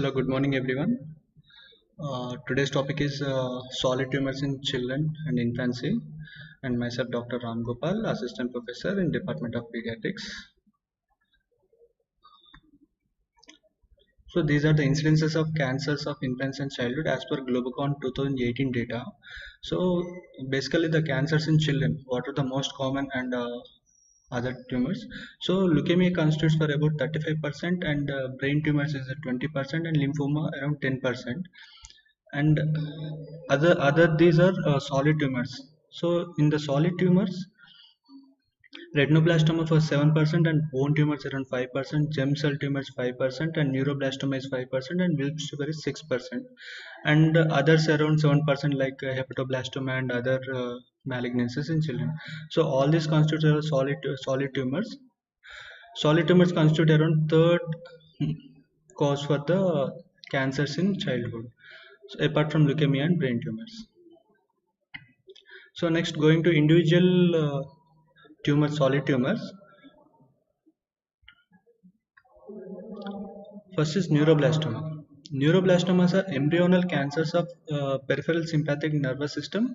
Hello, good morning everyone. Today's topic is solid tumors in children and infancy, and myself Dr. Ram Gopal, Assistant Professor in Department of Pediatrics. So these are the incidences of cancers of infancy and childhood as per Globocon 2018 data. So basically the cancers in children, what are the most common and other tumors. So leukemia constitutes for about 35% and brain tumors is at 20% and lymphoma around 10%. And other these are solid tumors. So in the solid tumors, retinoblastoma for 7% and bone tumors around 5%, germ cell tumors 5% and neuroblastoma is 5% and WILMS tumor is 6%, and others around 7% like hepatoblastoma and other malignancies in children. So all these constitute solid tumors. Solid tumors constitute around third cause for the cancers in childhood, so apart from leukemia and brain tumors. So next, going to individual tumors, solid tumors. First is neuroblastoma. Neuroblastomas are embryonal cancers of peripheral sympathetic nervous system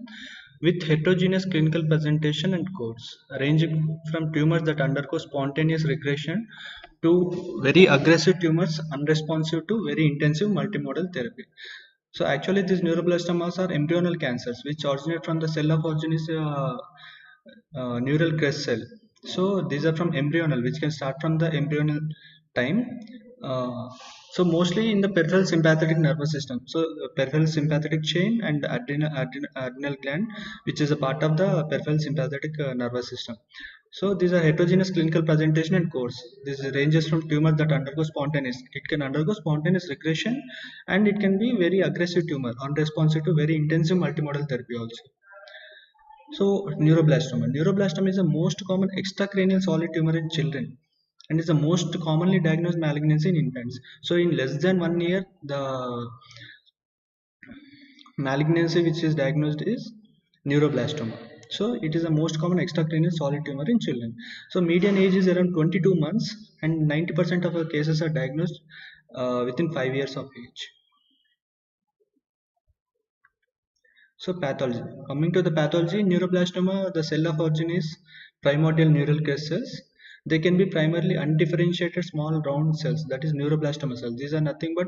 with heterogeneous clinical presentation and course, ranging from tumors that undergo spontaneous regression to very aggressive tumors unresponsive to very intensive multimodal therapy. So actually these neuroblastomas are embryonal cancers which originate from the cell of origin is neural crest cell. So these are from embryonal, which can start from the embryonal time. Uh, so mostly in the peripheral sympathetic nervous system. So peripheral sympathetic chain and adrenal gland, which is a part of the peripheral sympathetic nervous system. So these are heterogeneous clinical presentation and course. This ranges from tumors that undergo spontaneous. It can undergo spontaneous regression, and it can be very aggressive tumor, unresponsive to very intensive multimodal therapy also. So neuroblastoma. Neuroblastoma is the most common extracranial solid tumor in children and is the most commonly diagnosed malignancy in infants. So in less than 1 year, the malignancy which is diagnosed is neuroblastoma. So it is the most common extracranial solid tumor in children. So median age is around 22 months and 90% of our cases are diagnosed within 5 years of age. So pathology. Coming to the pathology, neuroblastoma, the cell of origin is primordial neural crest cells. They can be primarily undifferentiated small round cells, that is neuroblastoma cells. These are nothing but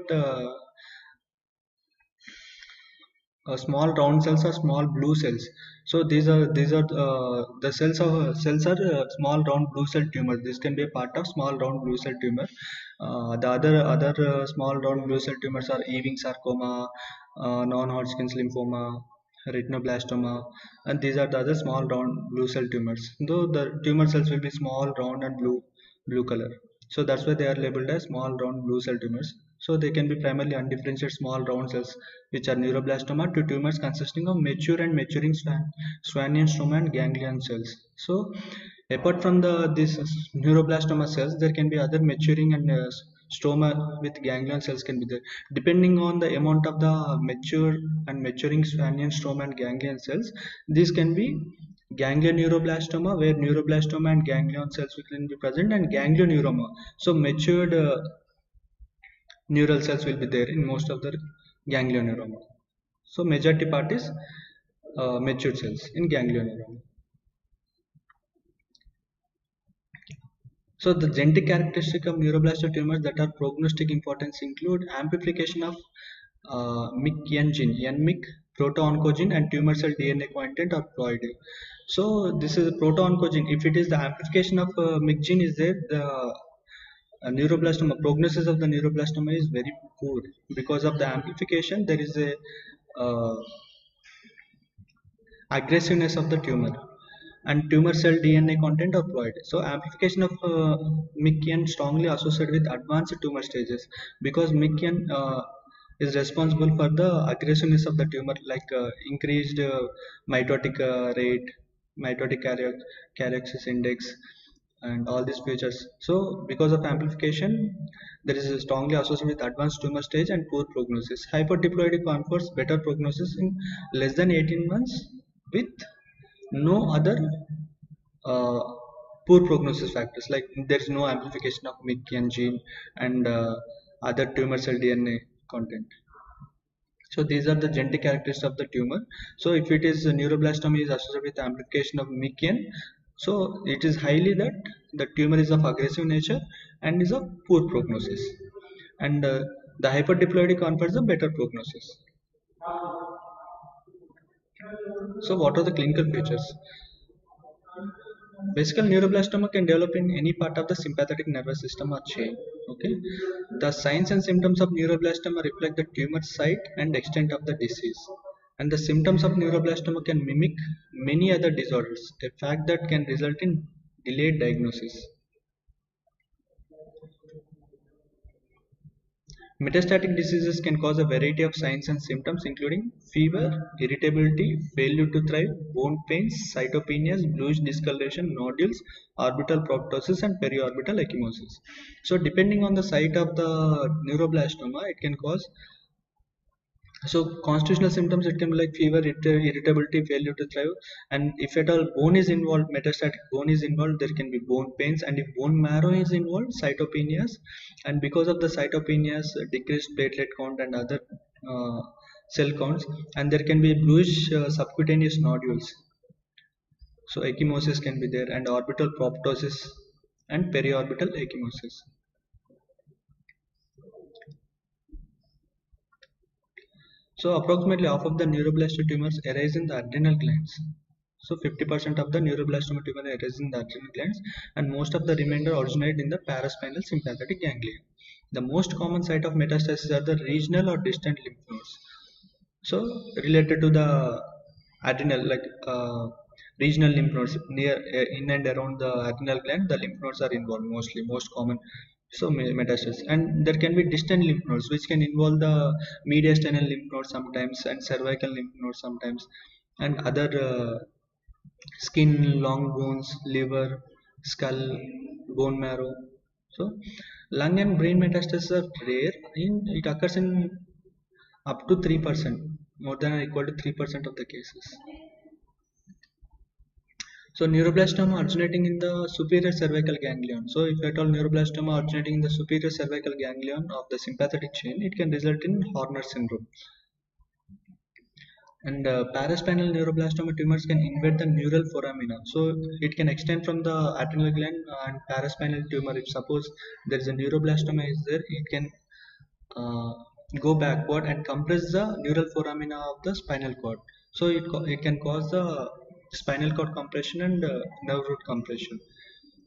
small round cells or small blue cells. So these are the cells are small round blue cell tumor. This can be a part of small round blue cell tumor. The other small round blue cell tumors are Ewing sarcoma, non-Hodgkin's lymphoma, retinoblastoma, and these are the other small round blue cell tumors. Though the tumor cells will be small, round, and blue color. So that's why they are labeled as small round blue cell tumors. So they can be primarily undifferentiated small round cells, which are neuroblastoma, to tumors consisting of mature and maturing Schwannian stroma and ganglion cells. So apart from these neuroblastoma cells, there can be other maturing and stroma with ganglion cells can be there. Depending on the amount of the mature and maturing Schwannian stroma and ganglion cells, these can be ganglion neuroblastoma, where neuroblastoma and ganglion cells will be present, and ganglioneuroma. So matured neural cells will be there in most of the ganglioneuroma. So majority part is matured cells in ganglioneuroma. So the genetic characteristic of neuroblastoma tumors that are prognostic importance include amplification of MYC gene, NMYC, proto-oncogene, and tumor cell DNA content or ploidy. So this is a proto-oncogene. If it is the amplification of MYC gene is there, the neuroblastoma prognosis of the neuroblastoma is very poor. Because of the amplification, there is a aggressiveness of the tumor and tumor cell DNA content are ploid. So amplification of MYC strongly associated with advanced tumor stages, because MYC is responsible for the aggressiveness of the tumor, like increased mitotic rate, mitotic karyoxis index, and all these features. So because of amplification, there is a strongly associated with advanced tumor stage and poor prognosis. Hyperdiploidy confers better prognosis in less than 18 months with no other uh, poor prognosis factors, like there is no amplification of MYC gene and other tumor cell DNA content. So these are the genetic characteristics of the tumor. So if it is neuroblastoma is associated with amplification of MECN, so it is highly that the tumor is of aggressive nature and is of poor prognosis, and the hyperdiploidy confers a better prognosis. So what are the clinical features? Basically, neuroblastoma can develop in any part of the sympathetic nervous system or chain. Okay, the signs and symptoms of neuroblastoma reflect the tumor site and extent of the disease. And the symptoms of neuroblastoma can mimic many other disorders, a fact that can result in delayed diagnosis. Metastatic diseases can cause a variety of signs and symptoms, including fever, irritability, failure to thrive, bone pains, cytopenias, bluish discoloration, nodules, orbital proptosis, and periorbital ecchymosis. So, depending on the site of the neuroblastoma, it can cause, so constitutional symptoms, it can be like fever, irritability, failure to thrive, and if at all bone is involved, metastatic bone is involved, there can be bone pains, and if bone marrow is involved, cytopenias, and because of the cytopenias, decreased platelet count and other uh, cell counts, and there can be bluish subcutaneous nodules. So ecchymosis can be there, and orbital proptosis and periorbital ecchymosis. So approximately half of the neuroblastoma tumors arise in the adrenal glands. So 50% of the neuroblastoma tumor arise in the adrenal glands, and most of the remainder originate in the paraspinal sympathetic ganglia. The most common site of metastasis are the regional or distant lymph nodes. So related to the adrenal, like regional lymph nodes near in and around the adrenal gland, the lymph nodes are involved mostly, most common. So metastasis, and there can be distant lymph nodes which can involve the mediastinal lymph nodes sometimes and cervical lymph nodes sometimes, and other skin, long bones, liver, skull, bone marrow. So lung and brain metastases are rare. It occurs in up to 3%, more than or equal to 3% of the cases. So neuroblastoma originating in the superior cervical ganglion. So if at all neuroblastoma originating in the superior cervical ganglion of the sympathetic chain, it can result in Horner syndrome. And paraspinal neuroblastoma tumors can invade the neural foramina. So it can extend from the adrenal gland and paraspinal tumor. If suppose there is a neuroblastoma is there, it can uh, go backward and compress the neural foramina of the spinal cord. So it can cause the spinal cord compression and nerve root compression.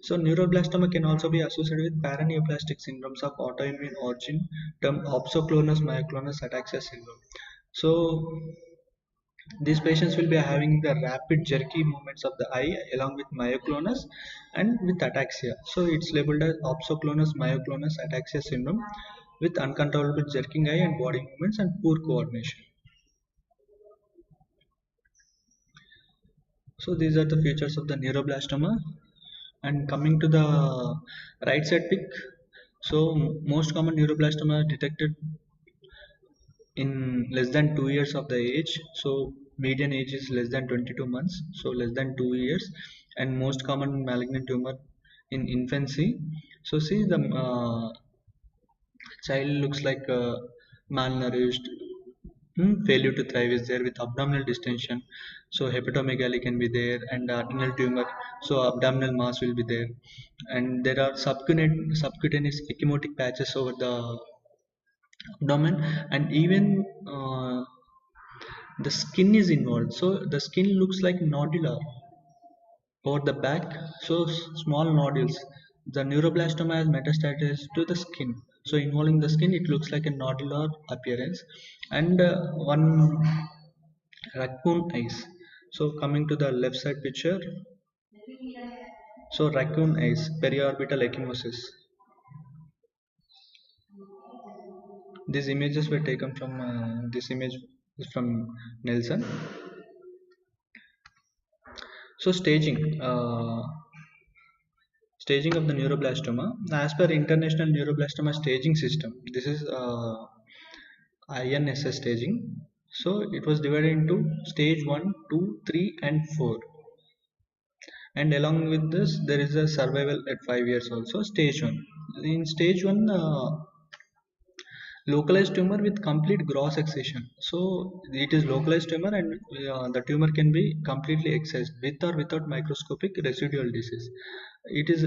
So neuroblastoma can also be associated with paraneoplastic syndromes of autoimmune origin, termed opsoclonus myoclonus ataxia syndrome. So these patients will be having the rapid jerky movements of the eye along with myoclonus and with ataxia. So it's labeled as opsoclonus myoclonus ataxia syndrome with uncontrollable jerking eye and body movements and poor coordination. So these are the features of the neuroblastoma. And coming to the right side pic, so most common neuroblastoma are detected in less than 2 years of the age. So median age is less than 22 months, so less than 2 years, and most common malignant tumor in infancy. So see the child looks like malnourished. Failure to thrive is there with abdominal distension. So hepatomegaly can be there, and adrenal tumor. So abdominal mass will be there, and there are subcutaneous ecchymotic patches over the abdomen, and even the skin is involved. So the skin looks like nodular over the back. So small nodules. The neuroblastoma has metastasis to the skin. So involving the skin, it looks like a nodular appearance, and one raccoon eyes. So coming to the left side picture, so raccoon eyes, periorbital ecchymosis. These images were taken from this image is from Nelson. So staging of the neuroblastoma as per International Neuroblastoma Staging System. This is INSS staging. So it was divided into stage 1, 2, 3, and 4. And along with this, there is a survival at 5 years also. Stage 1. In stage 1, localized tumor with complete gross excision. So it is localized tumor, and the tumor can be completely excised with or without microscopic residual disease. It is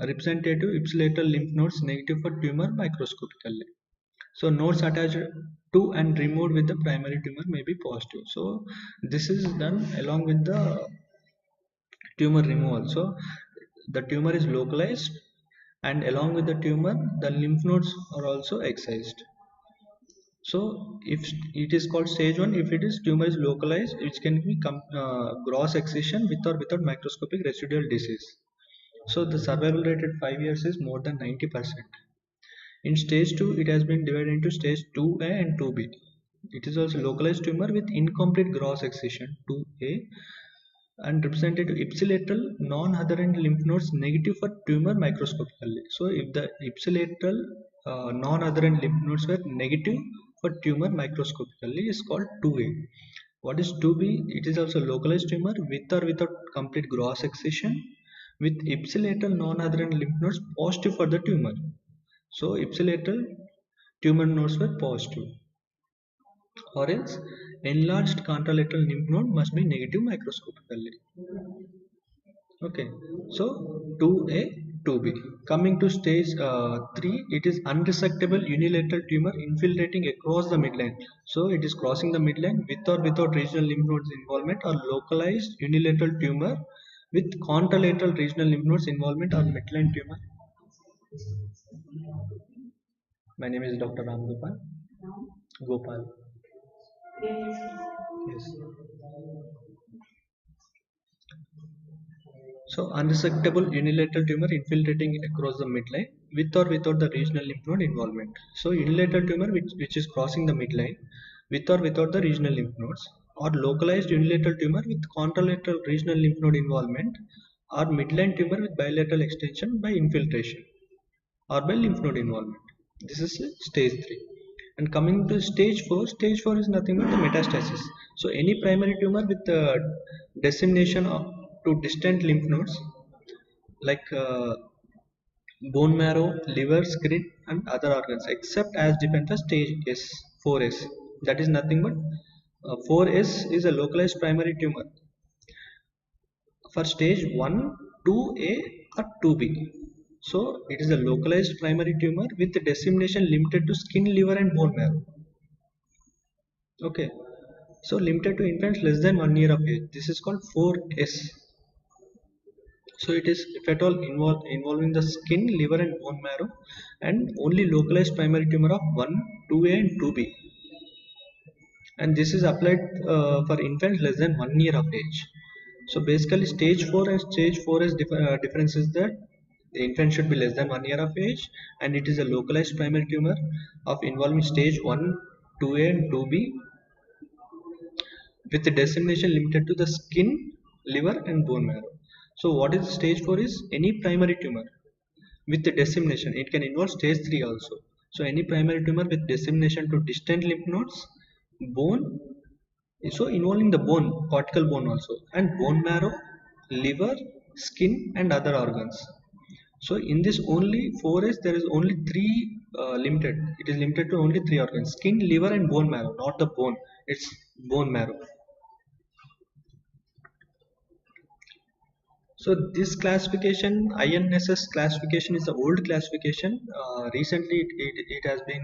representative ipsilateral lymph nodes negative for tumor microscopically. So nodes attached to and removed with the primary tumor may be positive. So this is done along with the tumor removal. So the tumor is localized, and along with the tumor the lymph nodes are also excised. So if it is called stage 1 if it is tumor is localized, which can be gross excision with or without microscopic residual disease. So the survival rate at 5 years is more than 90%. In stage 2 it has been divided into stage 2A and 2B. It is also localized tumor with incomplete gross excision 2A and representative ipsilateral non-adherent lymph nodes negative for tumor microscopically. So if the ipsilateral non-adherent lymph nodes were negative for tumor microscopically is called 2A. What is 2B? It is also localized tumor with or without complete gross excision with ipsilateral non-adherent lymph nodes positive for the tumor. So ipsilateral tumor nodes were positive, or else enlarged contralateral lymph node must be negative microscopically. Okay, so 2A, 2B. Coming to stage 3, it is unresectable unilateral tumor infiltrating across the midline. So it is crossing the midline with or without regional lymph nodes involvement, or localized unilateral tumor with contralateral regional lymph nodes involvement or midline tumor. My name is Dr. Ram Gopal. Gopal. Yes. So unresectable unilateral tumor infiltrating across the midline with or without the regional lymph node involvement. So unilateral tumor which is crossing the midline with or without the regional lymph nodes, or localized unilateral tumor with contralateral regional lymph node involvement, or midline tumor with bilateral extension by infiltration or by lymph node involvement. This is stage 3. And coming to stage 4, stage 4 is nothing but the metastasis. So any primary tumor with dissemination to distant lymph nodes like bone marrow, liver, skin, and other organs, except as defined as stage S, 4S. That is nothing but 4S is a localized primary tumor for stage 1, 2A, or 2B. So it is a localized primary tumor with dissemination limited to skin, liver, and bone marrow. Okay, so limited to infants less than 1 year of age. This is called 4S. So it is if at all involving the skin, liver, and bone marrow, and only localized primary tumor of 1, 2A, and 2B. And this is applied for infants less than 1 year of age. So basically stage 4 and stage 4S difference is that the infant should be less than 1 year of age, and it is a localized primary tumor of involving stage 1, 2A, and 2B with the dissemination limited to the skin, liver, and bone marrow. So what is stage 4 is any primary tumor with the dissemination. It can involve stage 3 also. So any primary tumor with dissemination to distant lymph nodes, bone, so involving the bone, cortical bone also, and bone marrow, liver, skin, and other organs. So in this only 4S there is only 3 limited. It is limited to only 3 organs: skin, liver, and bone marrow, not the bone. It's bone marrow. So this classification, INSS classification, is the old classification. Recently it has been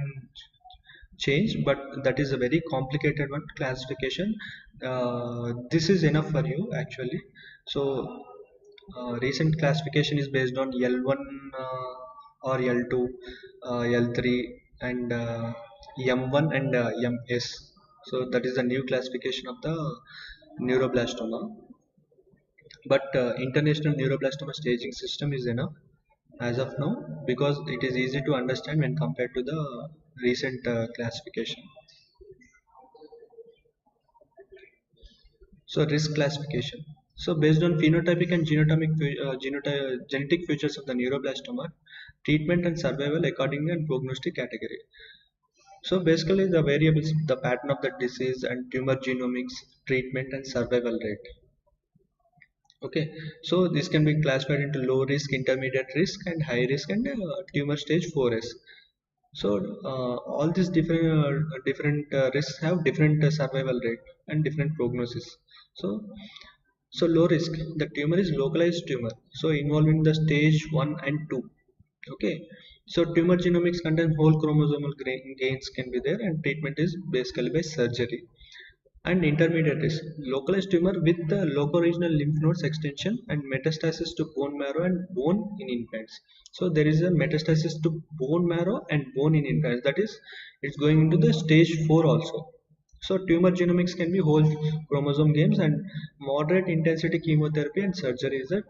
changed, but that is a very complicated one classification. This is enough for you actually. So recent classification is based on L1 or L2, L3, and M1 and MS. So that is the new classification of the neuroblastoma. But international neuroblastoma staging system is enough as of now, because it is easy to understand when compared to the recent classification. So risk classification. So based on phenotypic and genetic features of the neuroblastoma, treatment and survival according and prognostic category. So basically the variables, the pattern of the disease and tumor genomics, treatment and survival rate. Okay, so this can be classified into low risk, intermediate risk, and high risk, and tumor stage 4S. So all these different risks have different survival rate and different prognosis. So low risk, the tumor is localized tumor, so involving the stage 1 and 2. Okay, so tumor genomics contain whole chromosomal gains can be there, and treatment is basically by surgery. And intermediate risk, localized tumor with the locoregional lymph nodes extension and metastasis to bone marrow and bone in infants. So there is a metastasis to bone marrow and bone in infants, that is, it's going into the stage 4 also. So tumor genomics can be whole chromosome gains, and moderate intensity chemotherapy and surgery is a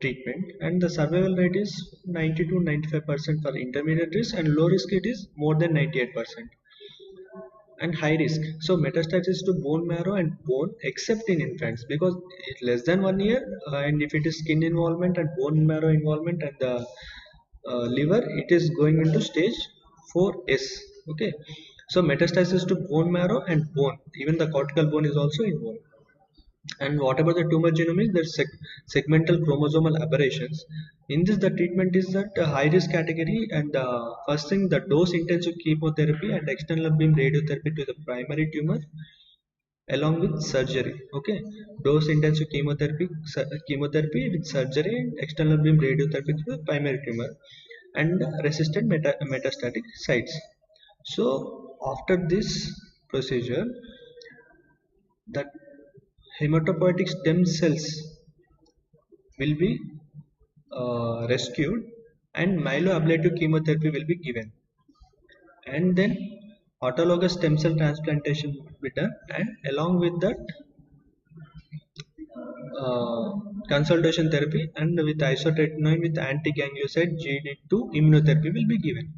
treatment, and the survival rate is 90 to 95% for intermediate risk, and low risk it is more than 98%. And high risk, so metastasis to bone marrow and bone except in infants, because it's less than 1 year, and if it is skin involvement and bone marrow involvement and the liver, it is going into stage 4s. Okay, so metastasis to bone marrow and bone, even the cortical bone is also involved. And what about the tumor genomics? There's segmental chromosomal aberrations. In this, the treatment is that high risk category, and first thing, the dose intensive chemotherapy and external beam radiotherapy to the primary tumor along with surgery. Okay, dose intensive chemotherapy with surgery and external beam radiotherapy to the primary tumor and resistant metastatic sites. So after this procedure, the hematopoietic stem cells will be rescued, and myeloablative chemotherapy will be given, and then autologous stem cell transplantation will be done, and along with that uh, consolidation therapy and with isotretinoin with antiganglioside GD2 immunotherapy will be given.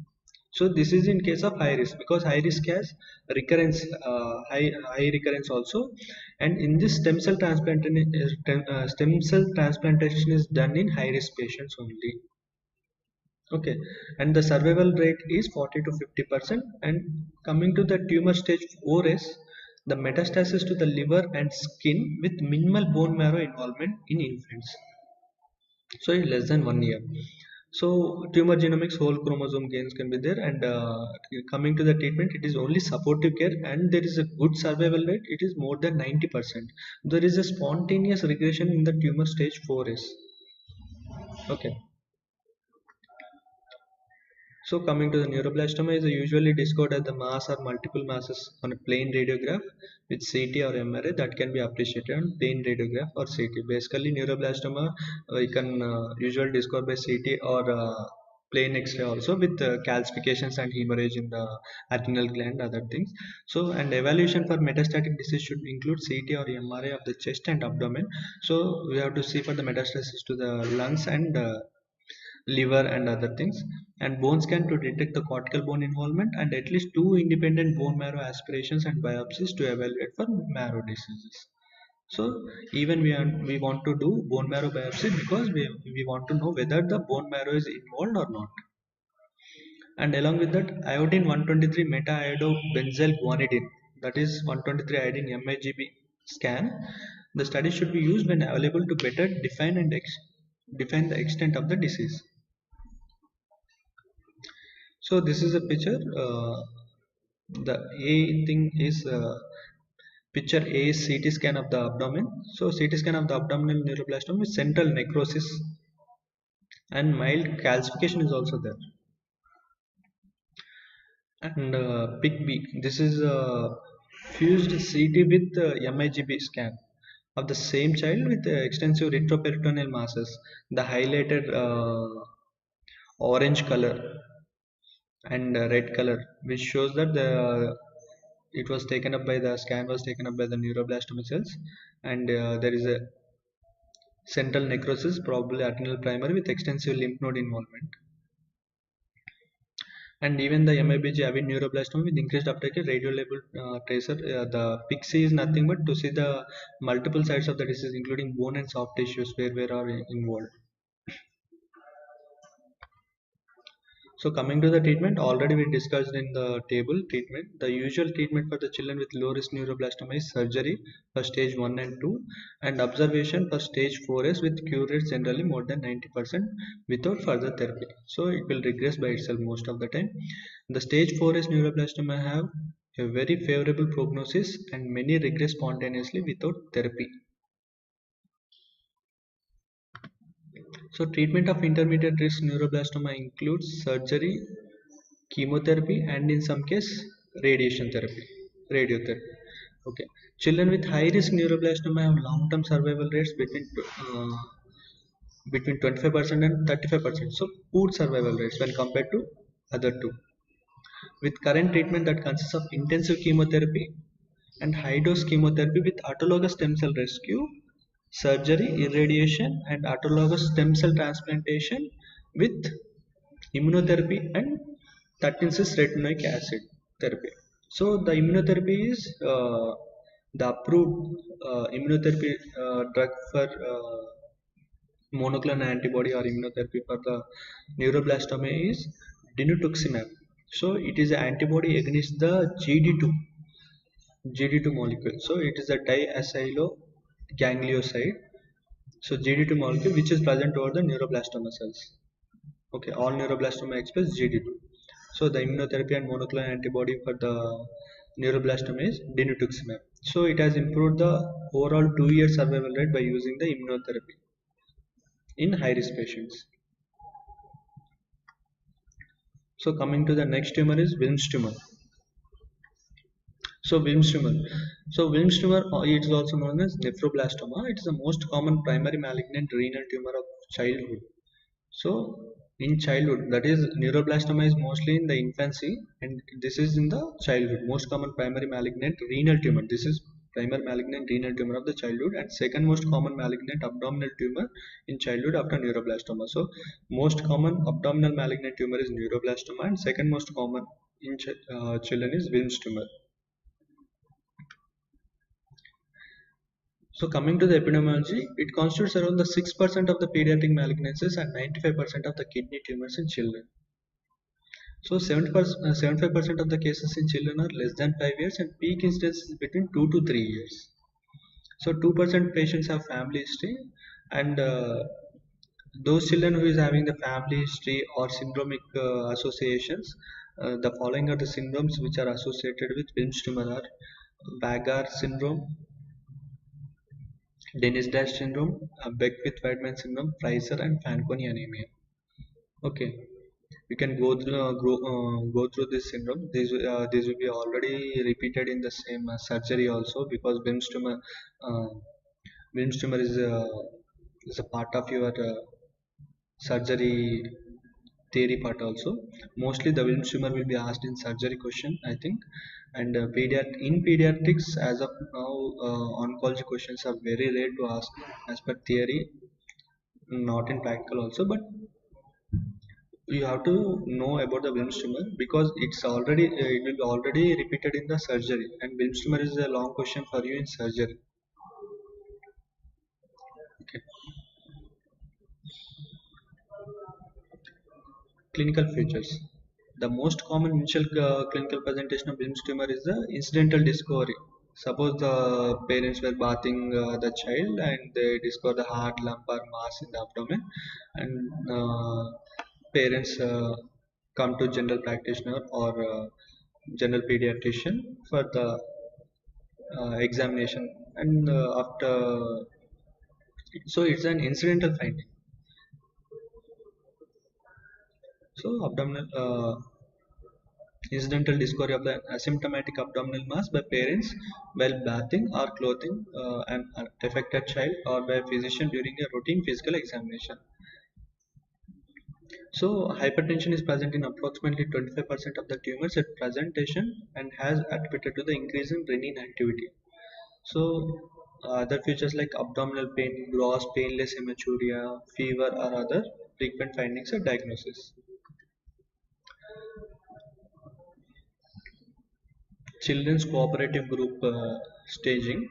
So this is in case of high risk, because high risk has recurrence, high recurrence also. And in this stem cell transplantation is done in high risk patients only. Okay, and the survival rate is 40 to 50%. And coming to the tumor stage 4s, the metastasis to the liver and skin with minimal bone marrow involvement in infants, so in less than 1 year. So tumor genomics whole chromosome gains can be there, and coming to the treatment, it is only supportive care, and there is a good survival rate, it is more than 90%. There is a spontaneous regression in the tumor stage 4s. Okay, so coming to the neuroblastoma is usually discovered as the mass or multiple masses on a plain radiograph with CT or MRI that can be appreciated on plain radiograph or CT. Basically, neuroblastoma you can usually discover by CT or plain X-ray also with calcifications and hemorrhage in the adrenal gland, other things. So, and evaluation for metastatic disease should include CT or MRI of the chest and abdomen. So we have to see for the metastasis to the lungs and liver and other things, and bone scan to detect the cortical bone involvement, and at least 2 independent bone marrow aspirations and biopsies to evaluate for marrow diseases. So even we want to do bone marrow biopsy because we want to know whether the bone marrow is involved or not. And along with that, iodine 123 meta iodobenzyl guanidine, that is 123 iodine MIGB scan, the study should be used when available to better define the extent of the disease. So this is a picture. The A thing is picture A is CT scan of the abdomen. So CT scan of the abdominal neuroblastoma with central necrosis and mild calcification is also there. And pic B, this is fused CT with MIGB scan of the same child with extensive retroperitoneal masses. The highlighted orange color and red color, which shows that the it was taken up by the scan was taken up by the neuroblastoma cells, and there is a central necrosis, probably adrenal primary with extensive lymph node involvement. And even the MIBG avid neuroblastoma with increased uptake radio label tracer, the PIXI is nothing but to see the multiple sites of the disease including bone and soft tissues where are involved. So coming to the treatment, already we discussed in the table treatment. The usual treatment for the children with low risk neuroblastoma is surgery for stage 1 and 2 and observation for stage 4s with cure rates generally more than 90% without further therapy. So it will regress by itself most of the time. The stage 4s neuroblastoma have a very favorable prognosis and many regress spontaneously without therapy. So treatment of intermediate risk neuroblastoma includes surgery, chemotherapy, and in some case radiation therapy, radiotherapy. Okay, children with high risk neuroblastoma have long term survival rates between 25% and 35%, so poor survival rates when compared to other two. With current treatment that consists of intensive chemotherapy and high dose chemotherapy with autologous stem cell rescue, surgery, irradiation, and autologous stem cell transplantation with immunotherapy and 13-cis retinoic acid therapy. So the immunotherapy is the approved immunotherapy drug for monoclonal antibody or immunotherapy for the neuroblastoma is dinutuximab. So it is an antibody against the GD2 molecule. So it is a diacyloganglioside. So GD2 molecule which is present over the neuroblastoma cells. Okay, all neuroblastoma express GD2. So the immunotherapy and monoclonal antibody for the neuroblastoma is dinutuximab. So it has improved the overall 2-year survival rate by using the immunotherapy in high risk patients. So coming to the next tumor is WILMS tumor. So WILMS tumor. So WILMS tumor it is also known as nephroblastoma. It is the most common primary malignant renal tumor of childhood. So in childhood, that is neuroblastoma is mostly in the infancy and this is in the childhood. Most common primary malignant renal tumor. This is primary malignant renal tumor of the childhood and second most common malignant abdominal tumor in childhood after neuroblastoma. So most common abdominal malignant tumor is neuroblastoma and second most common in children is WILMS tumor. So coming to the epidemiology, it constitutes around the 6% of the pediatric malignancies and 95% of the kidney tumors in children. So 75% of the cases in children are less than 5 years and peak incidence is between 2 to 3 years. So 2% patients have family history and those children who is having the family history or syndromic associations, the following are the syndromes which are associated with WILMS tumor are Vagar syndrome, Dennis-Dash syndrome, Beckwith-Whiteman syndrome, Fraser and Fanconi anemia. Okay, we can go through this syndrome. These will be already repeated in the same surgery also because uh, WILMS tumor is a part of your surgery theory part also. Mostly the WILMS tumor will be asked in surgery question, I think. And in pediatrics, as of now, oncology questions are very rare to ask as per theory, not in practical also. But you have to know about the WILMS tumor because it will be already repeated in the surgery, and WILMS tumor is a long question for you in surgery. Okay. Clinical features. The most common initial clinical presentation of WILMS tumor is the incidental discovery. Suppose the parents were bathing the child and they discover the hard lump or mass in the abdomen, and parents come to general practitioner or general pediatrician for the examination, and after so it's an incidental finding. So abdominal incidental discovery of the asymptomatic abdominal mass by parents while bathing or clothing an affected child or by a physician during a routine physical examination. So hypertension is present in approximately 25% of the tumors at presentation and has attributed to the increase in renin activity. So other features like abdominal pain, gross painless hematuria, fever are other frequent findings at diagnosis. Children's cooperative group staging.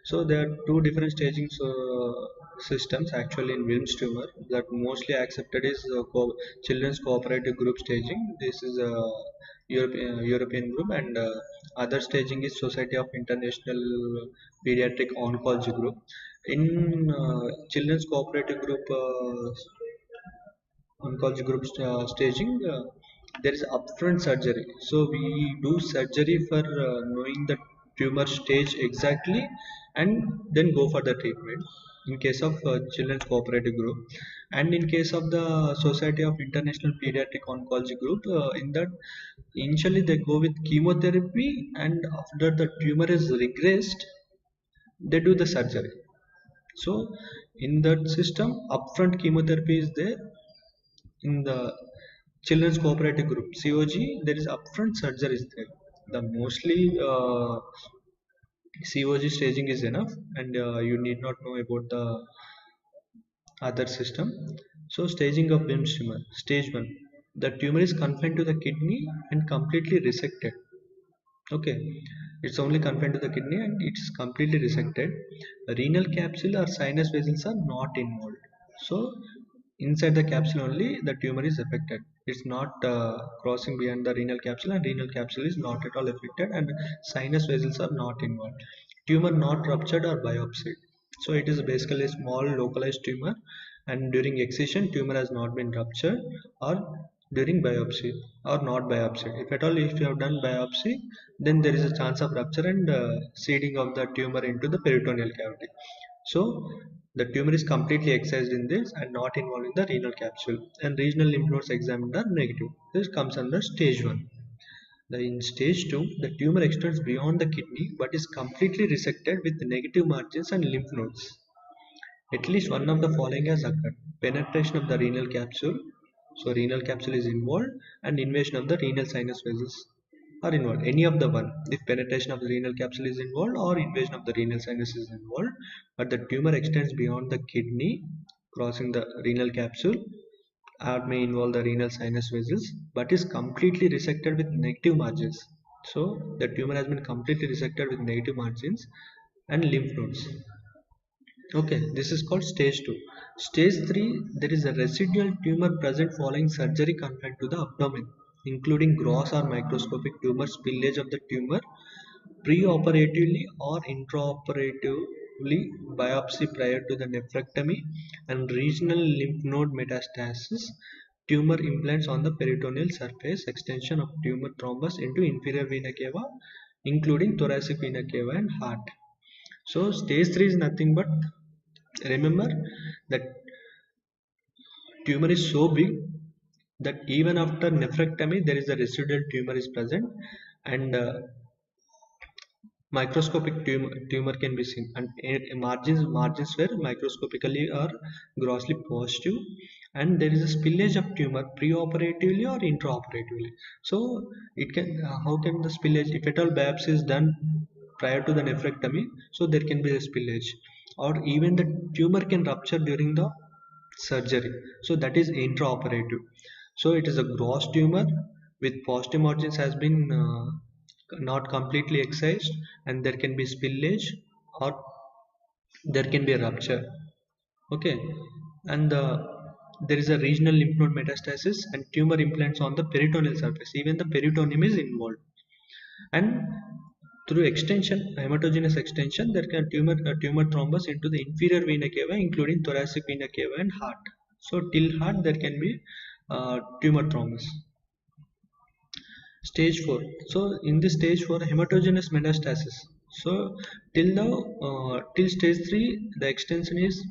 So there are two different systems actually in WILMS tumor that mostly accepted is children's cooperative group staging. This is a European group, and other staging is Society of International Pediatric Oncology group. In children's cooperative group oncology group staging, there is upfront surgery. So we do surgery for knowing the tumor stage exactly, and then go for the treatment in case of children's cooperative group. And in case of the Society of International Pediatric Oncology group, in that initially they go with chemotherapy, and after the tumor is regressed, they do the surgery. So in that system, upfront chemotherapy is there. In the children's cooperative group COG, there is upfront surgeries there. The mostly COG staging is enough, and you need not know about the other system. So staging of WILMS tumor, stage 1. The tumor is confined to the kidney and completely resected. Okay, it's only confined to the kidney and it's completely resected. Renal capsule or sinus vessels are not involved. So inside the capsule only the tumor is affected. It's not crossing beyond the renal capsule, and renal capsule is not at all affected, and sinus vessels are not involved. Tumor not ruptured or biopsied. So it is basically a small localized tumor, and during excision tumor has not been ruptured, or during biopsy, or not biopsied. If at all, if you have done biopsy, then there is a chance of rupture and seeding of the tumor into the peritoneal cavity. So the tumor is completely excised in this and not involving the renal capsule, and regional lymph nodes examined are negative. This comes under stage 1. In stage 2, the tumor extends beyond the kidney but is completely resected with negative margins and lymph nodes. At least one of the following has occurred: penetration of the renal capsule, so renal capsule is involved, and invasion of the renal sinus vessels are involved. Any of the one, if penetration of the renal capsule is involved or invasion of the renal sinus is involved, but the tumor extends beyond the kidney, crossing the renal capsule, or may involve the renal sinus vessels, but is completely resected with negative margins. So the tumor has been completely resected with negative margins and lymph nodes. Okay, this is called stage 2. Stage 3, there is a residual tumor present following surgery confined to the abdomen, including gross or microscopic tumor, spillage of the tumor preoperatively or intraoperatively, biopsy prior to the nephrectomy, and regional lymph node metastasis, tumor implants on the peritoneal surface, extension of tumor thrombus into inferior vena cava, including thoracic vena cava and heart. So stage 3 is nothing but, remember that tumor is so big that even after nephrectomy there is a residual tumor is present, and microscopic tumor can be seen, and margins were microscopically or grossly positive, and there is a spillage of tumor preoperatively or intraoperatively. So it can, how can the spillage, if at all biopsy is done prior to the nephrectomy, so there can be a spillage, or even the tumor can rupture during the surgery, so that is intraoperative. So it is a gross tumor with positive margins has been not completely excised, and there can be spillage, or there can be a rupture. Okay, and there is a regional lymph node metastasis and tumor implants on the peritoneal surface, even the peritoneum is involved. And through extension, hematogenous extension, there can tumor thrombus into the inferior vena cava, including thoracic vena cava and heart. So till heart there can be tumor thrombus. Stage 4. So in this stage 4, hematogenous metastasis. So till stage 3, the extension is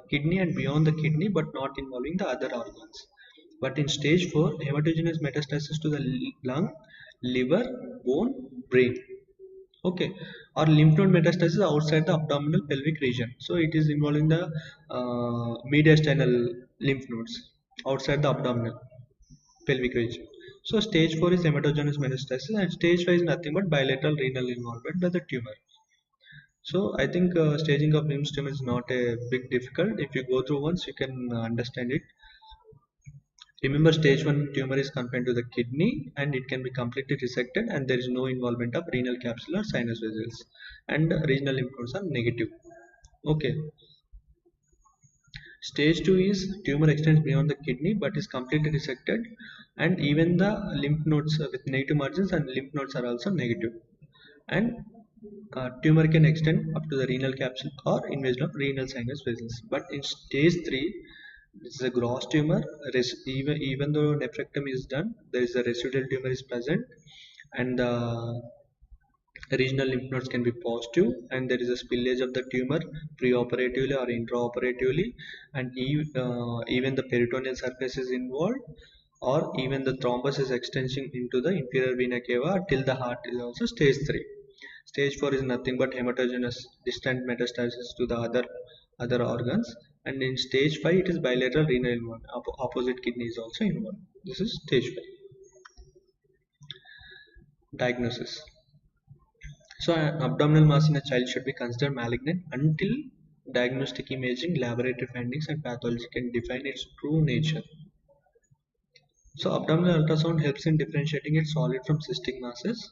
kidney and beyond the kidney, but not involving the other organs. But in stage 4, hematogenous metastasis to the lung, liver, bone, brain. Okay, or lymph node metastasis outside the abdominal pelvic region. So it is involving the mediastinal lymph nodes outside the abdominal pelvic region. So stage 4 is hematogenous metastasis, and stage 5 is nothing but bilateral renal involvement by the tumor. So I think staging of WILMS tumor is not a big difficult. If you go through once, you can understand it. Remember, stage 1 tumor is confined to the kidney and it can be completely resected, and there is no involvement of renal capsule or sinus vessels, and regional lymph nodes are negative. Okay. Stage 2 is tumor extends beyond the kidney but is completely resected, and even the lymph nodes with negative margins and lymph nodes are also negative. And tumor can extend up to the renal capsule or invasion of renal sinus vessels. But in stage 3, this is a gross tumor. Even though nephrectomy is done, there is a residual tumor is present, and the regional lymph nodes can be positive, and there is a spillage of the tumor preoperatively or intraoperatively, and even the peritoneal surface is involved, or even the thrombus is extending into the inferior vena cava till the heart is also stage 3. Stage 4 is nothing but hematogenous distant metastasis to the other organs, and in stage 5 it is bilateral renal involvement. Opposite kidney is also involved. This is stage 5. Diagnosis. So an abdominal mass in a child should be considered malignant until diagnostic imaging, laboratory findings and pathology can define its true nature. So abdominal ultrasound helps in differentiating its solid from cystic masses.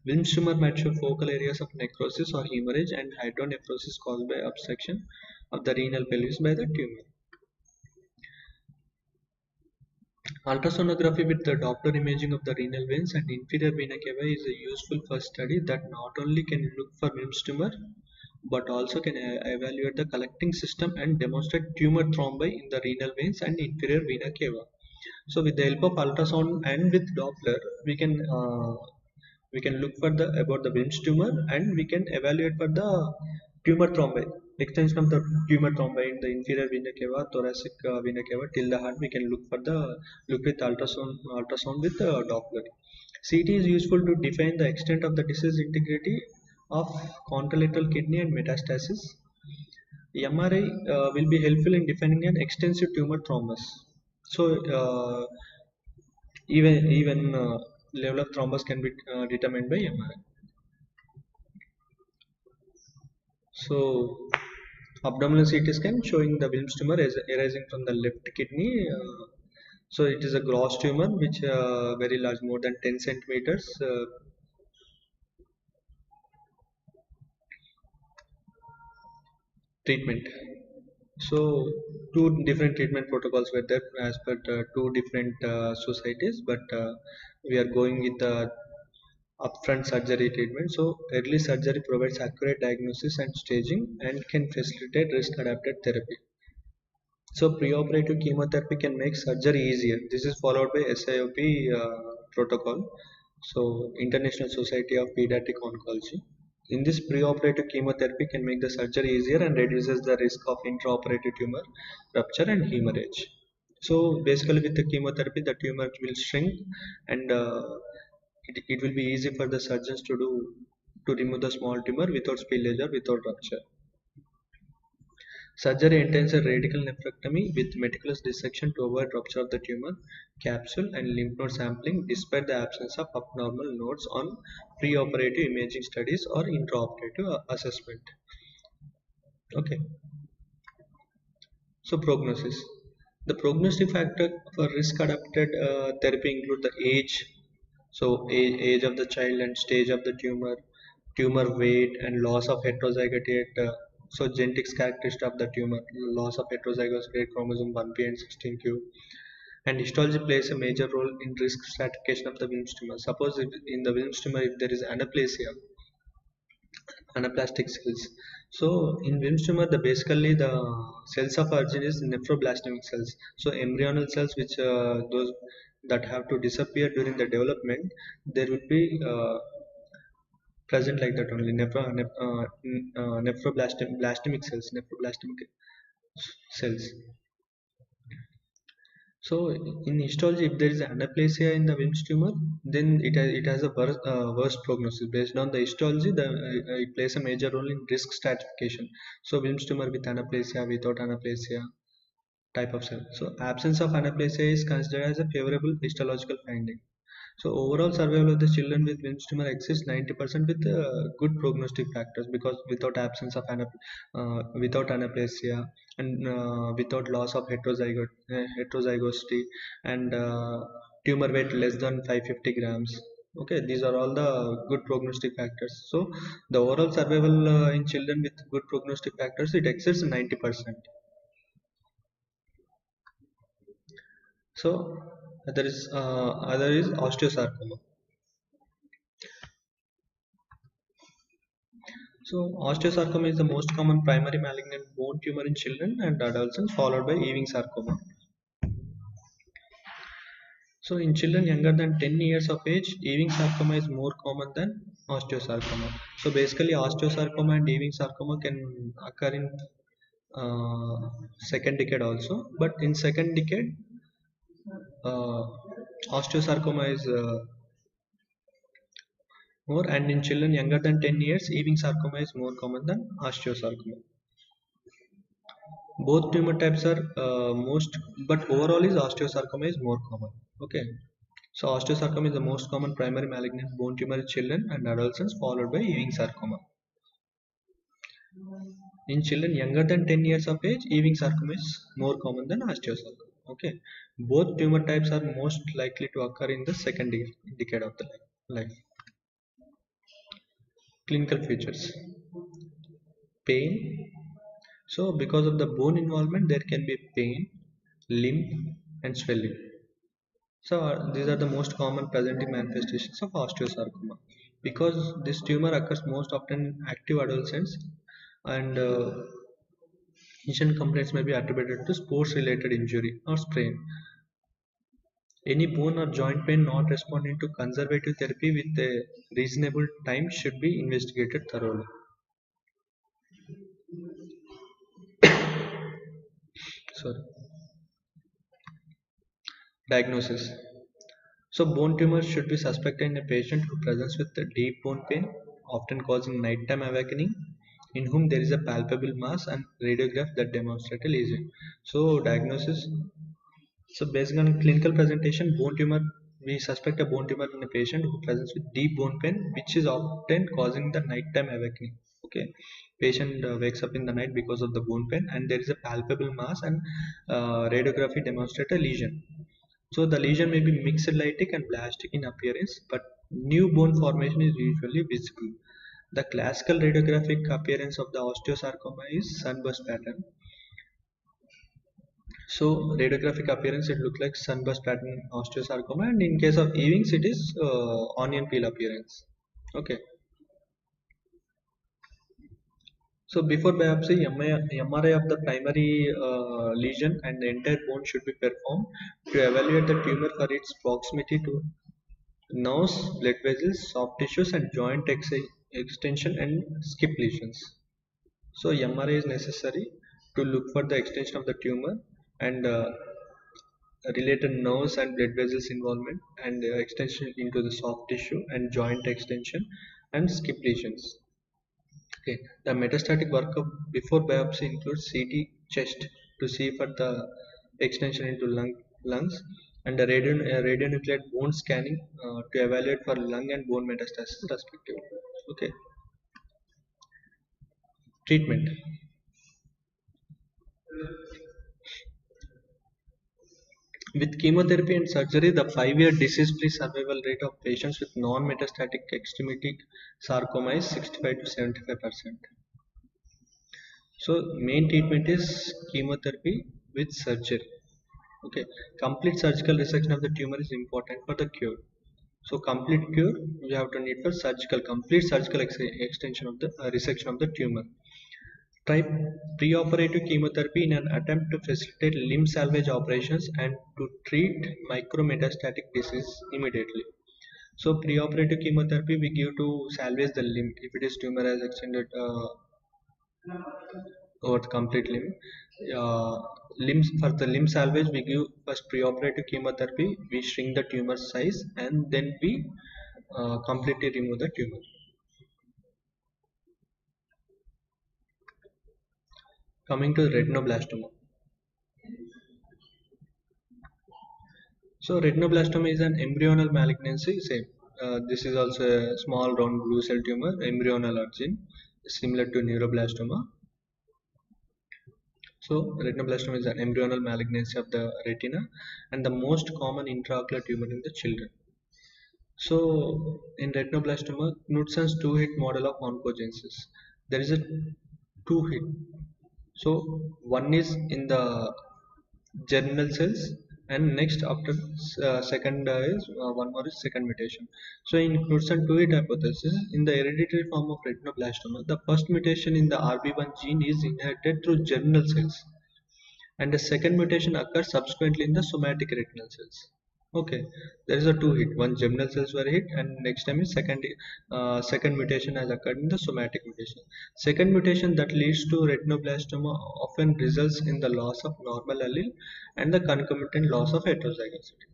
Wilms tumor might show focal areas of necrosis or hemorrhage and hydronephrosis caused by obstruction of the renal pelvis by the tumor. Ultrasonography with the Doppler imaging of the renal veins and inferior vena cava is a useful first study that not only can look for Wilms tumor but also can evaluate the collecting system and demonstrate tumor thrombi in the renal veins and inferior vena cava. So with the help of ultrasound and with Doppler, we can look for the about the Wilms tumor, and we can evaluate for the tumor thrombi, extension of the tumor thrombi in the inferior vena cava, thoracic vena cava till the heart. We can look with ultrasound with Doppler. CT is useful to define the extent of the disease integrity of contralateral kidney and metastasis. MRI will be helpful in defining an extensive tumor thrombus. So even level of thrombus can be determined by MRI. So abdominal CT scan showing the Wilms tumor arising from the left kidney. So it is a gross tumor which very large, more than 10 centimeters. Treatment. So two different treatment protocols were there as per two different societies, but we are going with the upfront surgery treatment. So early surgery provides accurate diagnosis and staging and can facilitate risk adapted therapy. So preoperative chemotherapy can make surgery easier. This is followed by SIOP protocol. So International Society of Pediatric Oncology. In this, preoperative chemotherapy can make the surgery easier and reduces the risk of intraoperative tumor rupture and hemorrhage. So basically with the chemotherapy the tumor will shrink, and it will be easy for the surgeons to remove the small tumor without spillage or without rupture. Surgery entails a radical nephrectomy with meticulous dissection to avoid rupture of the tumor capsule and lymph node sampling despite the absence of abnormal nodes on preoperative imaging studies or intraoperative assessment. Okay. So prognosis. The prognostic factor for risk adapted therapy include the age, so age of the child and stage of the tumor weight and loss of heterozygous so genetics characteristic of the tumor, loss of heterozygous weight chromosome 1p and 16q, and histology plays a major role in risk stratification of the Wilms tumor. Suppose if in the Wilms tumor if there is anaplasia, anaplastic cells. So in Wilms tumor, basically the cells of origin is nephroblastemic cells. So embryonal cells, which those that have to disappear during the development, there will be present like that only nephroblastemic cells. So in histology, if there is anaplasia in the Wilms tumor, then it has a worse prognosis. Based on the histology, it plays a major role in risk stratification. So Wilms tumor with anaplasia, without anaplasia, type of cell. So absence of anaplasia is considered as a favorable histological finding. So overall survival of the children with Wilms tumor exists 90% with good prognostic factors, because without absence of without anaplasia and without loss of heterozygosity and tumor weight less than 550 grams. Okay, these are all the good prognostic factors. So the overall survival in children with good prognostic factors, it exists 90%. So there is other is osteosarcoma. So osteosarcoma is the most common primary malignant bone tumor in children and adolescents, followed by Ewing sarcoma. So in children younger than 10 years of age, Ewing sarcoma is more common than osteosarcoma. So basically osteosarcoma and Ewing sarcoma can occur in second decade also, but in second decade uh, osteosarcoma is more, and in children younger than 10 years Ewing sarcoma is more common than osteosarcoma. Both tumor types are most, but overall is osteosarcoma is more common. Okay, so osteosarcoma is the most common primary malignant bone tumor in children and adolescents, followed by Ewing sarcoma. In children younger than 10 years of age, Ewing sarcoma is more common than osteosarcoma. Okay, both tumor types are most likely to occur in the second decade of the life. Clinical features: pain. So because of the bone involvement, there can be pain, limp, and swelling. So these are the most common presenting manifestations of osteosarcoma. Because this tumor occurs most often in active adolescents, and initial complaints may be attributed to sports-related injury or sprain. Any bone or joint pain not responding to conservative therapy with a reasonable time should be investigated thoroughly. Sorry. Diagnosis. So bone tumors should be suspected in a patient who presents with a deep bone pain, often causing nighttime awakening, in whom there is a palpable mass and radiograph that demonstrate a lesion. So diagnosis. So based on clinical presentation, bone tumor, we suspect a bone tumor in a patient who presents with deep bone pain, which is often causing the nighttime awakening. Okay, patient wakes up in the night because of the bone pain, and there is a palpable mass and radiography demonstrate a lesion. So the lesion may be mixed lytic and blastic in appearance, but new bone formation is usually visible. The classical radiographic appearance of the osteosarcoma is sunburst pattern. So radiographic appearance, it looks like sunburst pattern osteosarcoma, and in case of Ewing's it is onion peel appearance. Okay. So before biopsy, MRI of the primary lesion and the entire bone should be performed to evaluate the tumor for its proximity to nerves, blood vessels, soft tissues, and joint extension and skip lesions. So MRI is necessary to look for the extension of the tumor and related nerves and blood vessels involvement, and extension into the soft tissue and joint extension and skip lesions. Okay, the metastatic workup before biopsy includes CT chest to see for the extension into lungs, and the radionuclide bone scanning to evaluate for lung and bone metastasis respectively. Okay, treatment. With chemotherapy and surgery, the 5-year disease-free survival rate of patients with non-metastatic extremity sarcoma is 65 to 75%. So main treatment is chemotherapy with surgery. Okay, complete surgical resection of the tumor is important for the cure. So complete cure you have to need for complete surgical extension of the resection of the tumor. Try preoperative chemotherapy in an attempt to facilitate limb salvage operations and to treat micrometastatic disease immediately. So preoperative chemotherapy we give to salvage the limb if it is tumor has extended over the complete limb. Limbs for the limb salvage we give first preoperative chemotherapy. We shrink the tumor size and then we completely remove the tumor. Coming to retinoblastoma. So retinoblastoma is an embryonal malignancy. Same. This is also a small round blue cell tumor, embryonal origin, similar to neuroblastoma. So retinoblastoma is an embryonal malignancy of the retina and the most common intraocular tumor in the children. So in retinoblastoma, Knudson's two-hit model of oncogenesis. There is a two-hit. So one is in the germinal cells And next after second is one more is second mutation. So in Knudsen 2 hypothesis, in the hereditary form of retinoblastoma, the first mutation in the RB1 gene is inherited through germinal cells, and the second mutation occurs subsequently in the somatic retinal cells. Okay, there is a two hit. One germinal cells were hit, and next time is second mutation has occurred in the somatic mutation. Second mutation that leads to retinoblastoma often results in the loss of normal allele and the concomitant loss of heterozygosity.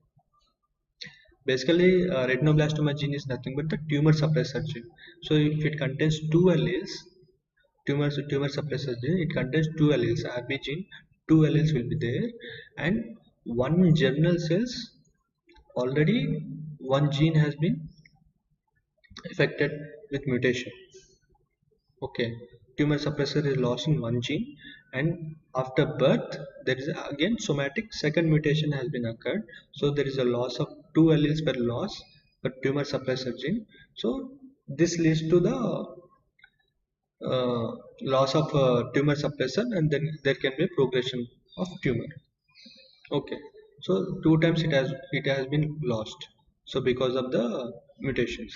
Basically, retinoblastoma gene is nothing but the tumor suppressor gene. So if it contains two alleles, tumor suppressor gene, it contains two alleles, RB gene, two alleles will be there, and one germinal cells already one gene has been affected with mutation. Okay, tumor suppressor is lost in one gene, and after birth there is again somatic second mutation has been occurred. So there is a loss of two alleles per loss per tumor suppressor gene. So this leads to the loss of tumor suppressor, and then there can be progression of tumor. Okay, so two times it has been lost, so because of the mutations.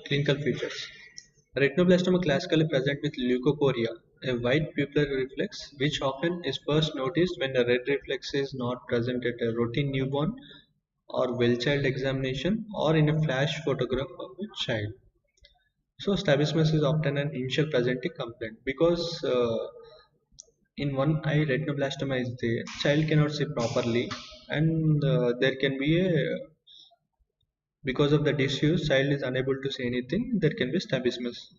Clinical features: retinoblastoma classically present with leukocoria, a white pupillary reflex which often is first noticed when the red reflex is not present at a routine newborn or well child examination or in a flash photograph of a child. So strabismus is often an initial presenting complaint because in one eye retinoblastoma is there, child cannot see properly, and there can be a, because of the disuse, child is unable to see anything, there can be strabismus.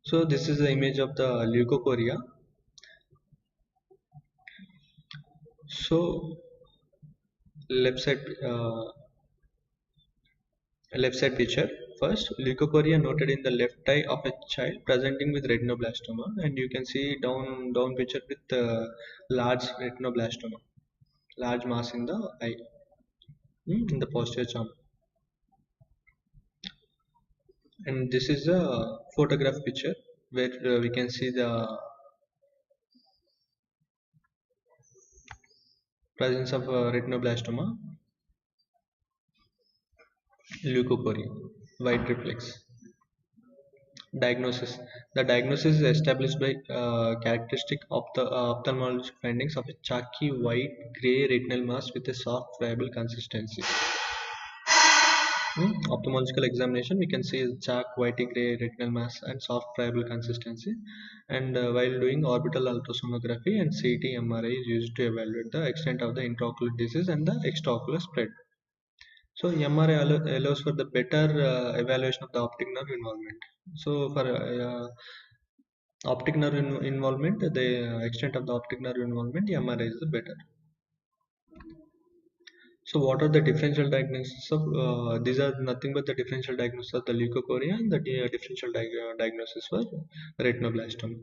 So this is the image of the leukocoria. So left side picture. First, leukocoria noted in the left eye of a child presenting with retinoblastoma, and you can see down picture with large retinoblastoma, large mass in the eye, in the posterior charm. And this is a photograph picture where we can see the presence of retinoblastoma, leukocoria, white reflex. Diagnosis: the diagnosis is established by characteristic of the ophthalmologic findings of a chalky white gray retinal mass with a soft friable consistency. Ophthalmological examination, we can see chalk whitey gray retinal mass and soft friable consistency, and while doing orbital ultrasonography and CT MRI is used to evaluate the extent of the intraocular disease and the extraocular spread. So MRI allows for the better evaluation of the optic nerve involvement. So for optic nerve involvement, the extent of the optic nerve involvement, MRI is the better. So what are the differential diagnosis of these are nothing but the differential diagnosis of the leukocoria and the differential diagnosis for retinoblastoma.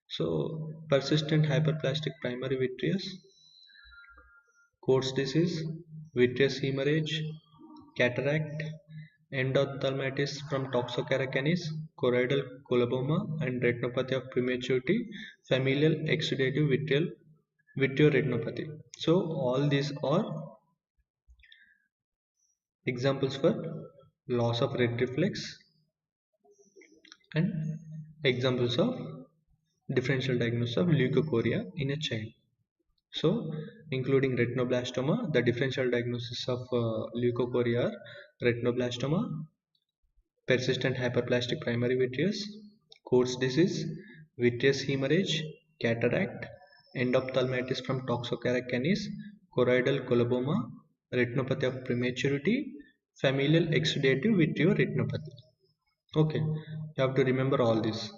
So persistent hyperplastic primary vitreous, Coats disease, vitreous hemorrhage, cataract, endophthalmitis from toxocaracaniis, choroidal coloboma, and retinopathy of prematurity, familial exudative vitreoretinopathy. So all these are examples for loss of red reflex and examples of differential diagnosis of leukocoria in a child. So, including retinoblastoma, the differential diagnosis of leukocoria are retinoblastoma, persistent hyperplastic primary vitreous, Coats disease, vitreous hemorrhage, cataract, endophthalmitis from toxocaracaniis, choroidal coloboma, retinopathy of prematurity, familial exudative vitreoretinopathy. Okay, you have to remember all this.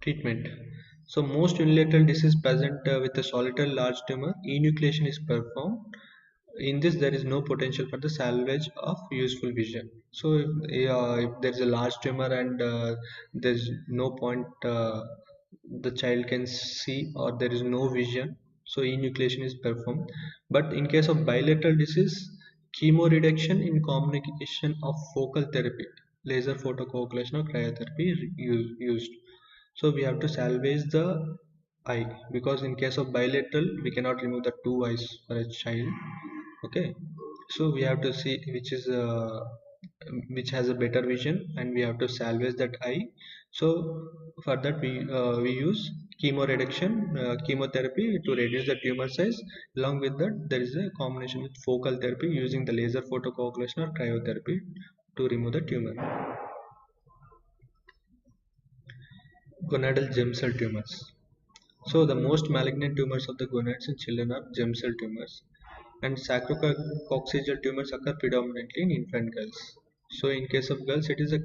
Treatment. So most unilateral disease present with a solitary large tumor, enucleation is performed. In this, there is no potential for the salvage of useful vision. So if there is a large tumor and there is no point the child can see, or there is no vision, so enucleation is performed. But in case of bilateral disease, chemoreduction in combination of focal therapy laser photocoagulation or cryotherapy used. So we have to salvage the eye, because in case of bilateral we cannot remove the two eyes for a child. Okay, so we have to see which has a better vision, and we have to salvage that eye. So for that we use chemotherapy to reduce the tumor size. Along with that, there is a combination with focal therapy using the laser photocoagulation or cryotherapy to remove the tumor. Gonadal germ cell tumors. So the most malignant tumors of the gonads in children are germ cell tumors, and sacrococcygeal tumors occur predominantly in infant girls. So in case of girls, it is a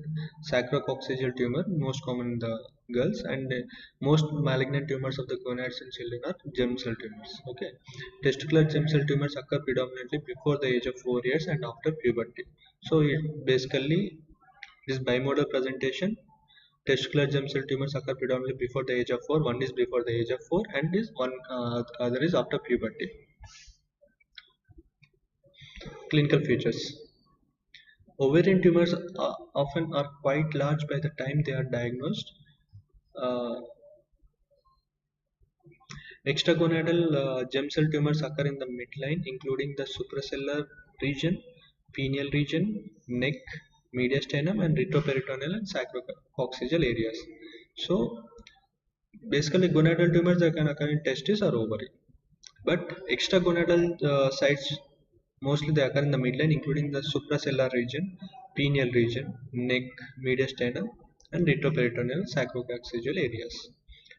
sacrococcygeal tumor, most common in the girls, and most malignant tumors of the gonads in children are germ cell tumors. Okay, testicular germ cell tumors occur predominantly before the age of 4 years and after puberty. So it basically is bimodal presentation. Testicular germ cell tumors occur predominantly before the age of 4. One is before the age of 4, and is one other is after puberty. Clinical features. Ovarian tumors often are quite large by the time they are diagnosed. Uh, Extragonadal germ cell tumors occur in the midline, including the suprasellar region, pineal region, neck, mediastinum, and retroperitoneal and sacrococcygeal areas. So basically, gonadal tumors that can occur in testis or ovary. But extragonadal sites, mostly they occur in the midline, including the suprasellar region, pineal region, neck, mediastinum, and retroperitoneal sacrococcygeal areas.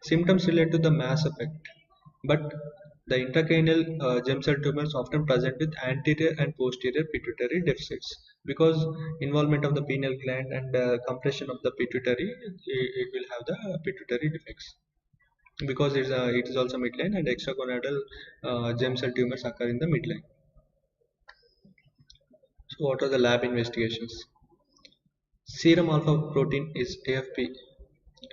Symptoms relate to the mass effect, but the intracranial germ cell tumors often present with anterior and posterior pituitary deficits, because involvement of the pineal gland and compression of the pituitary, it will have the pituitary defects, because it is also midline, and extragonadal germ cell tumors occur in the midline. So what are the lab investigations? Serum alpha protein is AFP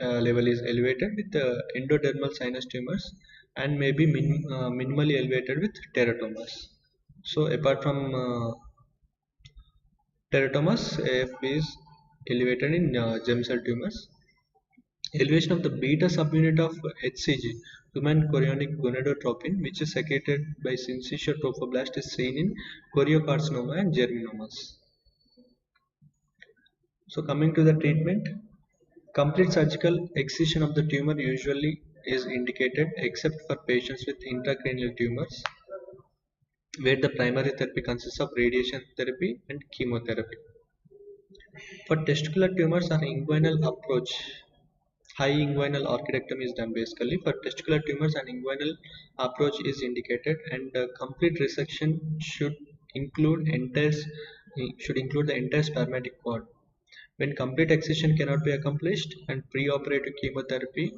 level is elevated with endodermal sinus tumors, and may be minimally elevated with teratomas. So apart from teratomas, AFP is elevated in germ cell tumors. Elevation of the beta subunit of HCG, human chorionic gonadotropin, which is secreted by syncytial trophoblast, is seen in choriocarcinoma and germinomas. So coming to the treatment, complete surgical excision of the tumor usually is indicated, except for patients with intracranial tumors, where the primary therapy consists of radiation therapy and chemotherapy. For testicular tumors, an inguinal approach, high inguinal orchidectomy is done basically. For testicular tumors, an inguinal approach is indicated, and complete resection include entire should include the entire spermatic cord. When complete excision cannot be accomplished, and preoperative chemotherapy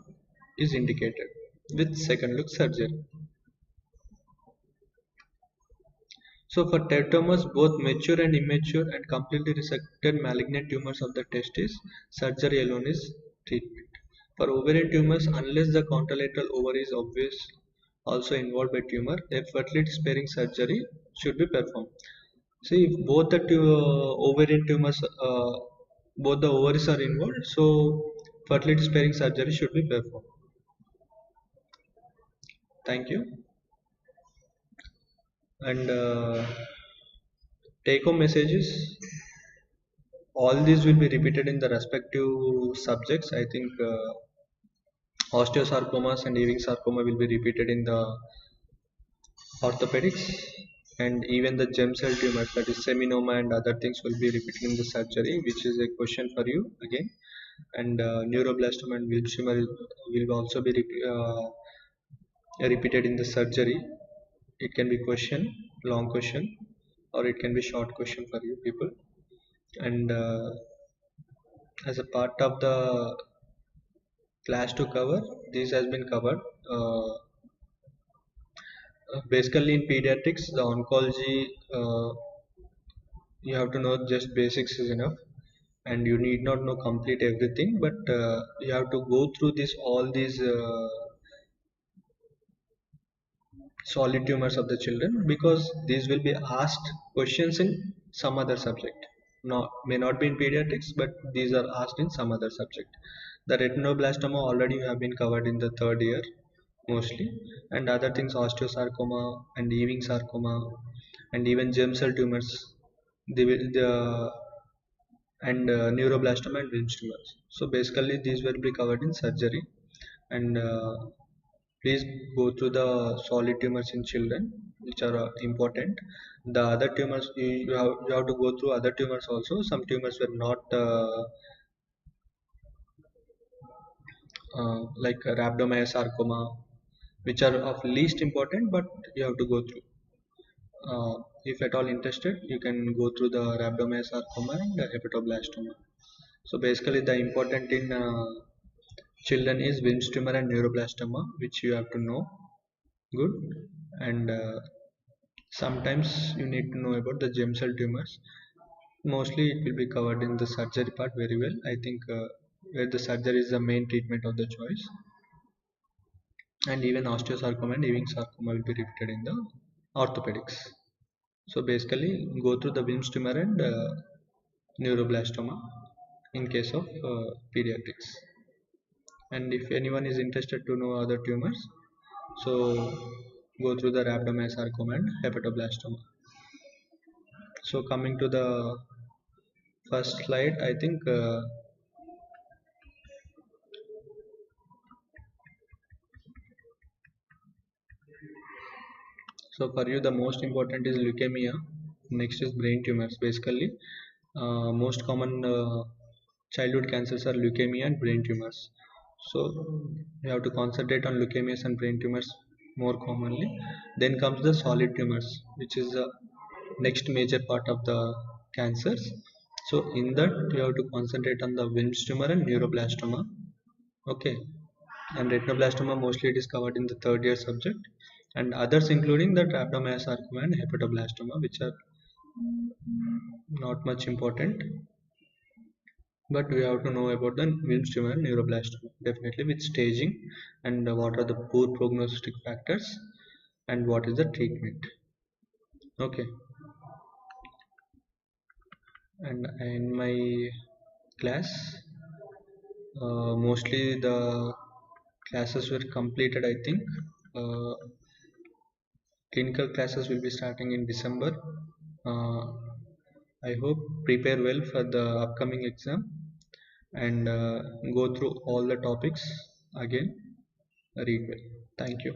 is indicated with second look surgery. So for teratomas, both mature and immature and completely resected malignant tumors of the testis, surgery alone is treatment. For ovarian tumors, unless the contralateral ovary is obvious also involved by tumor, a fertility sparing surgery should be performed. See, if both the ovarian tumors, both the ovaries are involved, so fertility sparing surgery should be performed. Thank you. And take home messages. All these will be repeated in the respective subjects. I think osteosarcomas and Ewing sarcoma will be repeated in the orthopedics, and even the germ cell tumors, that is seminoma and other things, will be repeated in the surgery, which is a question for you again. And neuroblastoma and WILMS tumor will also be repeated in the surgery. It can be question, long question, or it can be short question for you people. And as a part of the class to cover, this has been covered. Basically, in pediatrics, the oncology, you have to know just basics is enough, and you need not know complete everything, but you have to go through this all these solid tumors of the children, because these will be asked questions in some other subject. may not be in pediatrics, but these are asked in some other subject. The retinoblastoma already have been covered in the third year mostly, and other things osteosarcoma and Ewing sarcoma and even germ cell tumors, the and neuroblastoma and WILMS tumors. So basically these will be covered in surgery, and please go through the solid tumors in children which are important. The other tumors you have to go through other tumors also. Some tumors were not like rhabdomyosarcoma, which are of least important, but you have to go through. If at all interested, you can go through the rhabdomyosarcoma and the hepatoblastoma. So basically the important in children is WILMS tumor and neuroblastoma, which you have to know good. And sometimes you need to know about the germ cell tumors. Mostly it will be covered in the surgery part very well, I think, where the surgery is the main treatment of the choice. And even osteosarcoma and Ewing sarcoma will be repeated in the orthopedics. So basically go through the WILMS tumor and neuroblastoma in case of pediatrics. And if anyone is interested to know other tumors, so go through the rhabdomyosarcoma and hepatoblastoma. So coming to the first slide, I think so for you the most important is leukemia, next is brain tumors. Basically most common childhood cancers are leukemia and brain tumors. So you have to concentrate on leukemias and brain tumors more commonly. Then comes the solid tumors, which is the next major part of the cancers. So in that you have to concentrate on the WILMS tumor and neuroblastoma. Okay, and retinoblastoma mostly it is covered in the third year subject, and others including the rhabdomyosarcoma and hepatoblastoma, which are not much important, but we have to know about the WILMS tumor and neuroblastoma definitely, with staging and what are the poor prognostic factors and what is the treatment. Okay, and in my class mostly the classes were completed, I think. uh, Clinical classes will be starting in December. uh, I hope prepare well for the upcoming exam, and go through all the topics again, read well. Thank you.